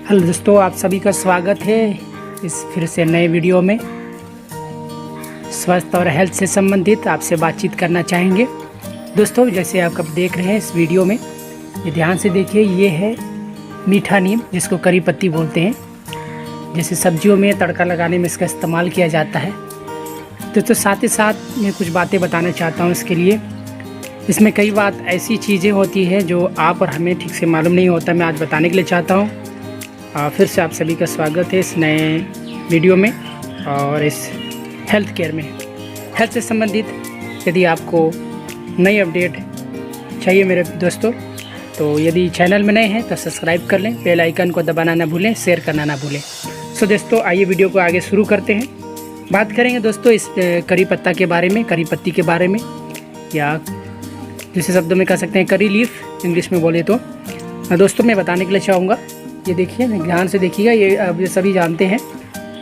Hello दोस्तों, आप सभी का स्वागत है इस फिर से नए वीडियो में। स्वास्थ्य और हेल्थ से संबंधित आपसे बातचीत करना चाहेंगे। दोस्तों, जैसे आप अब देख रहे हैं इस वीडियो में, ये ध्यान से देखिए, ये है मीठा नीम, जिसको करी पत्ती बोलते हैं। जैसे सब्जियों में तड़का लगाने में इसका इस्तेमाल किया जाता है। तो साथ ही साथ मैं कुछ बातें बताना चाहता हूँ इसके लिए। इसमें कई बात ऐसी चीज़ें होती है जो आप और हमें ठीक से मालूम नहीं होता, मैं आज बताने के लिए चाहता हूँ। फिर से आप सभी का स्वागत है इस नए वीडियो में और इस हेल्थ केयर में। हेल्थ से संबंधित यदि आपको नई अपडेट चाहिए मेरे दोस्तों, तो यदि चैनल में नए हैं तो सब्सक्राइब कर लें, बेल आइकन को दबाना ना भूलें, शेयर करना ना भूलें। सो दोस्तों, आइए वीडियो को आगे शुरू करते हैं। बात करेंगे दोस्तों इस करी पत्ता के बारे में, करी पत्ती के बारे में, या दूसरे शब्दों में कह सकते हैं करी लीफ इंग्लिश में बोले तो। दोस्तों, मैं बताने के लिए चाहूँगा, ये देखिए, ध्यान से देखिएगा, ये अब ये सभी जानते हैं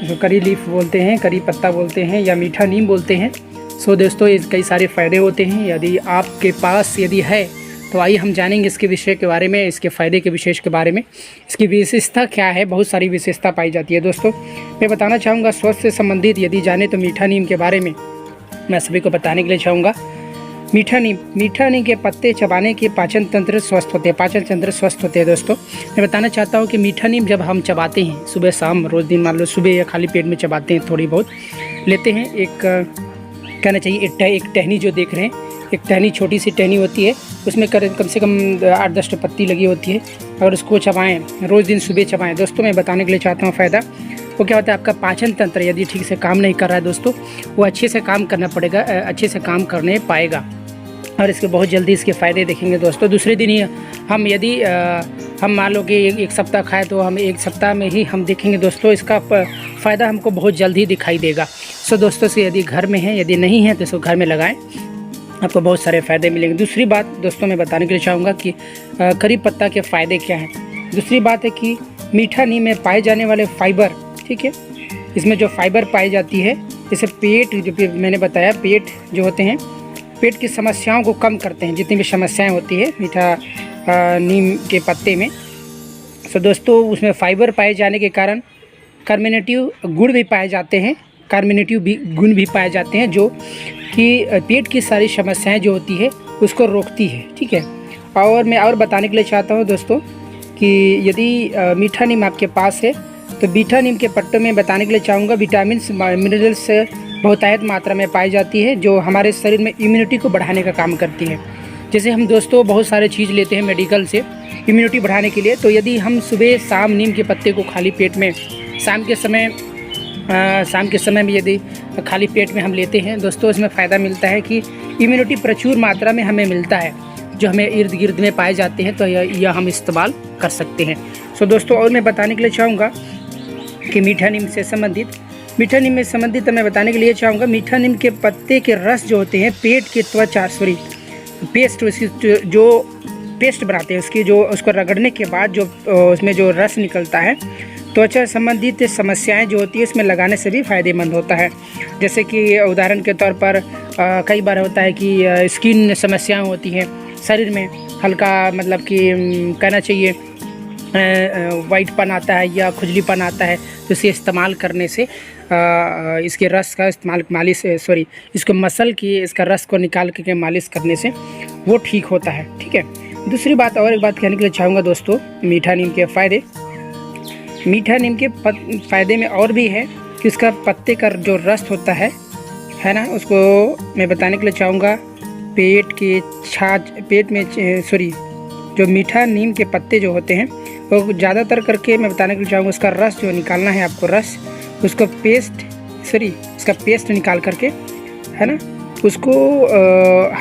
जो करी लीफ बोलते हैं, करी पत्ता बोलते हैं या मीठा नीम बोलते हैं। सो दोस्तों, ये कई सारे फ़ायदे होते हैं। यदि आपके पास यदि है तो आइए हम जानेंगे इसके विषय के बारे में, इसके फ़ायदे के विशेष के बारे में। इसकी विशेषता क्या है? बहुत सारी विशेषता पाई जाती है। दोस्तों, मैं बताना चाहूँगा स्वास्थ्य से संबंधित यदि जाने तो मीठा नीम के बारे में मैं सभी को बताने के लिए चाहूँगा। मीठा नीम के पत्ते चबाने के पाचन तंत्र स्वस्थ होते हैं। दोस्तों, मैं बताना चाहता हूँ कि मीठा नीम जब हम चबाते हैं सुबह शाम, रोज़ दिन, मान लो सुबह या खाली पेट में चबाते हैं, थोड़ी बहुत लेते हैं, एक कहना चाहिए एक टहनी जो देख रहे हैं, एक टहनी, छोटी सी टहनी होती है, उसमें कम से कम 8-10 पत्ती लगी होती है। अगर उसको चबाएँ, रोज़ दिन सुबह चबाएँ। दोस्तों, मैं बताने के लिए चाहता हूँ फ़ायदा वो क्या होता है। आपका पाचन तंत्र यदि ठीक से काम नहीं कर रहा है दोस्तों, वो अच्छे से काम करना पड़ेगा, अच्छे से काम करने पाएगा और इसके बहुत जल्दी इसके फ़ायदे देखेंगे दोस्तों। दूसरे दिन ही हम यदि हम मान लो कि एक सप्ताह खाए तो हम एक सप्ताह में ही हम देखेंगे दोस्तों इसका फ़ायदा हमको बहुत जल्दी दिखाई देगा। सो दोस्तों, से यदि घर में है, यदि नहीं है तो इसको घर में लगाएं, आपको बहुत सारे फ़ायदे मिलेंगे। दूसरी बात दोस्तों, मैं बताने के लिए चाहूँगा कि करी पत्ता के फ़ायदे क्या हैं। दूसरी बात है कि मीठा नीम में पाए जाने वाले फाइबर, ठीक है, इसमें जो फाइबर पाई जाती है, जैसे पेट, जो मैंने बताया, पेट जो होते हैं, पेट की समस्याओं को कम करते हैं, जितनी भी समस्याएं होती है मीठा नीम के पत्ते में। सो दोस्तों, उसमें फाइबर पाए जाने के कारण कार्बोनेटिव गुण भी पाए जाते हैं, गुण भी पाए जाते हैं जो कि पेट की सारी समस्याएं जो होती है उसको रोकती है, ठीक है। और मैं और बताने के लिए चाहता हूँ दोस्तों कि यदि मीठा नीम आपके पास है तो मीठा नीम के पत्तों में बताने के लिए चाहूँगा विटामिन मिनरल्स बहुतायत मात्रा में पाई जाती है, जो हमारे शरीर में इम्यूनिटी को बढ़ाने का काम करती है। जैसे हम दोस्तों बहुत सारे चीज़ लेते हैं मेडिकल से इम्यूनिटी बढ़ाने के लिए, तो यदि हम सुबह शाम नीम के पत्ते को खाली पेट में शाम के समय में यदि खाली पेट में हम लेते हैं दोस्तों, इसमें फ़ायदा मिलता है कि इम्यूनिटी प्रचुर मात्रा में हमें मिलता है, जो हमें इर्द गिर्द में पाए जाते हैं, तो यह हम इस्तेमाल कर सकते हैं। सो दोस्तों, और मैं बताने के लिए चाहूँगा कि मीठा नीम में संबंधित मैं बताने के लिए चाहूँगा, मीठा नीम के पत्ते के रस जो होते हैं पेट के त्वचा पेस्ट, उसकी जो पेस्ट बनाते हैं, उसकी जो उसको रगड़ने के बाद जो उसमें जो रस निकलता है, त्वचा संबंधित समस्याएं जो होती है इसमें लगाने से भी फ़ायदेमंद होता है। जैसे कि उदाहरण के तौर पर कई बार होता है कि स्किन समस्याएं होती हैं शरीर में, हल्का मतलब कि कहना चाहिए वाइटपन आता है या खुजलीपन आता है, तो इसे इस्तेमाल करने से इसके रस का इस्तेमाल इसको मसल की इसका रस को निकाल के मालिश करने से वो ठीक होता है, ठीक है। दूसरी बात, और एक बात कहने के लिए चाहूँगा दोस्तों, मीठा नीम के फ़ायदे, मीठा नीम के फ़ायदे में और भी है कि उसका पत्ते का जो रस होता है ना, उसको मैं बताने के लिए चाहूँगा, जो मीठा नीम के पत्ते जो होते हैं वो ज़्यादातर करके मैं बताने के लिए चाहूँगा, उसका रस जो निकालना है आपको, उसका पेस्ट निकाल करके, है ना, उसको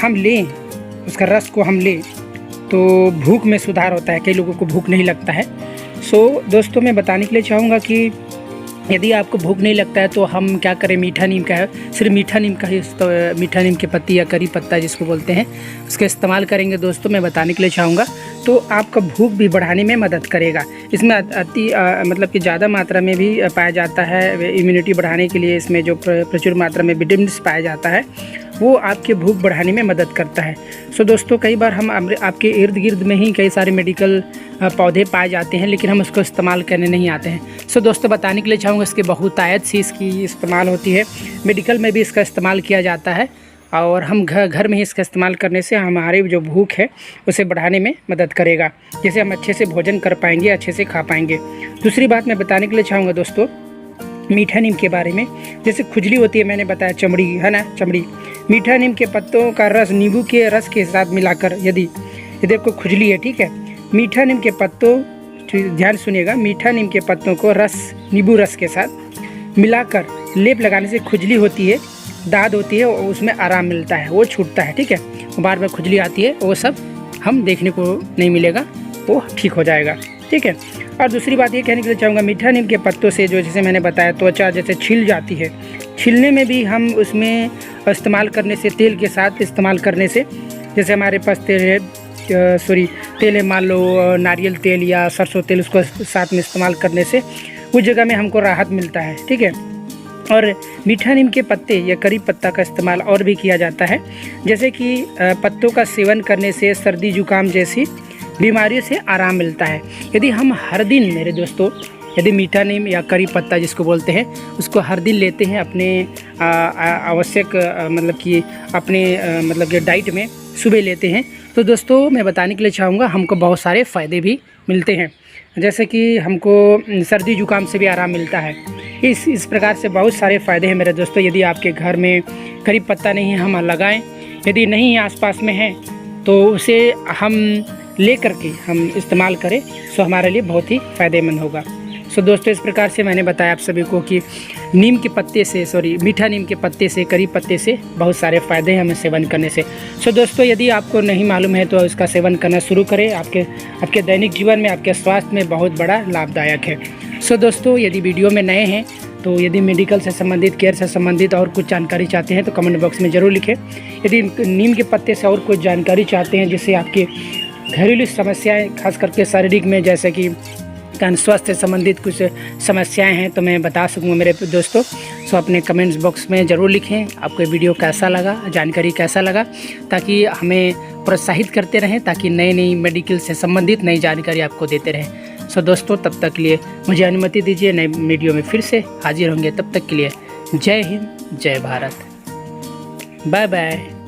हम लें, उसका रस को हम लें तो भूख में सुधार होता है। कई लोगों को भूख नहीं लगता है। सो दोस्तों, मैं बताने के लिए चाहूँगा कि यदि आपको भूख नहीं लगता है तो हम क्या करें, मीठा नीम का है, सिर्फ मीठा नीम की पत्ती या करी पत्ता जिसको बोलते हैं, उसका इस्तेमाल करेंगे दोस्तों। मैं बताने के लिए चाहूँगा तो आपका भूख भी बढ़ाने में मदद करेगा। इसमें मतलब कि ज़्यादा मात्रा में भी पाया जाता है, इम्यूनिटी बढ़ाने के लिए इसमें जो प्रचुर मात्रा में विटामिन्स पाया जाता है वो आपके भूख बढ़ाने में मदद करता है। सो दोस्तों, कई बार हम आपके इर्द गिर्द में ही कई सारे मेडिकल पौधे पाए जाते हैं, लेकिन हम उसको इस्तेमाल करने नहीं आते हैं। सो दोस्तों, बताने के लिए चाहूँगा इसकी बहुतायत सी इसकी इस्तेमाल होती है। मेडिकल में भी इसका इस्तेमाल किया जाता है और हम घर में ही इसका इस्तेमाल करने से हमारी जो भूख है उसे बढ़ाने में मदद करेगा, जिससे हम अच्छे से भोजन कर पाएंगे, अच्छे से खा पाएंगे। दूसरी बात मैं बताने के लिए चाहूँगा दोस्तों मीठा नीम के बारे में। जैसे खुजली होती है, मैंने बताया चमड़ी है ना, चमड़ी, मीठा नीम के पत्तों का रस नींबू के रस के साथ मिलाकर यदि आपको खुजली है, ठीक है, मीठा नीम के पत्तों, ध्यान सुनिएगा, मीठा नीम के पत्तों को नींबू रस के साथ मिलाकर लेप लगाने से खुजली होती है, दाद होती है और उसमें आराम मिलता है, वो छूटता है, ठीक है। बार बार खुजली आती है वो सब हम देखने को नहीं मिलेगा, वो ठीक हो जाएगा, ठीक है। और दूसरी बात ये कहने के लिए चाहूँगा, मीठा नीम के पत्तों से जो जैसे मैंने बताया त्वचा जैसे छिल जाती है, छिलने में भी हम उसमें इस्तेमाल करने से, तेल के साथ इस्तेमाल करने से, जैसे हमारे पास तेल है, मान लो नारियल तेल या सरसों तेल, उसको साथ में इस्तेमाल करने से उस जगह में हमको राहत मिलता है, ठीक है। और मीठा नीम के पत्ते या करी पत्ता का इस्तेमाल और भी किया जाता है, जैसे कि पत्तों का सेवन करने से सर्दी जुकाम जैसी बीमारियों से आराम मिलता है। यदि हम हर दिन, मेरे दोस्तों, यदि मीठा नीम या करी पत्ता जिसको बोलते हैं उसको हर दिन लेते हैं अपने आवश्यक मतलब कि अपने मतलब कि डाइट में सुबह लेते हैं, तो दोस्तों मैं बताने के लिए चाहूँगा हमको बहुत सारे फ़ायदे भी मिलते हैं। जैसे कि हमको सर्दी जुकाम से भी आराम मिलता है। इस प्रकार से बहुत सारे फ़ायदे हैं मेरे दोस्तों। यदि आपके घर में करी पत्ता नहीं है, हम लगाएं, यदि नहीं आसपास में है तो उसे हम ले करके हम इस्तेमाल करें, सो हमारे लिए बहुत ही फ़ायदेमंद होगा। सो दोस्तों, इस प्रकार से मैंने बताया आप सभी को कि नीम के पत्ते से मीठा नीम के पत्ते से, करी पत्ते से बहुत सारे फ़ायदे हैं हमें सेवन करने से। सो दोस्तों, यदि आपको नहीं मालूम है तो इसका सेवन करना शुरू करें, आपके दैनिक जीवन में, आपके स्वास्थ्य में बहुत बड़ा लाभदायक है। सो दोस्तों, यदि वीडियो में नए हैं तो यदि मेडिकल से संबंधित, केयर से संबंधित और कुछ जानकारी चाहते हैं तो कमेंट बॉक्स में ज़रूर लिखें। यदि नीम के पत्ते से और कुछ जानकारी चाहते हैं जिससे आपके घरेलू समस्याएं, खास करके शारीरिक में, जैसे कि स्वास्थ्य से संबंधित कुछ समस्याएं हैं, तो मैं बता सकूँगा मेरे दोस्तों। सो अपने कमेंट्स बॉक्स में ज़रूर लिखें आपको वीडियो कैसा लगा, जानकारी कैसा लगा, ताकि हमें प्रोत्साहित करते रहें, ताकि नई मेडिकल से संबंधित नई जानकारी आपको देते रहें। सो दोस्तों, तब तक के लिए मुझे अनुमति दीजिए, नए वीडियो में फिर से हाजिर होंगे। तब तक के लिए जय हिंद, जय भारत, बाय बाय।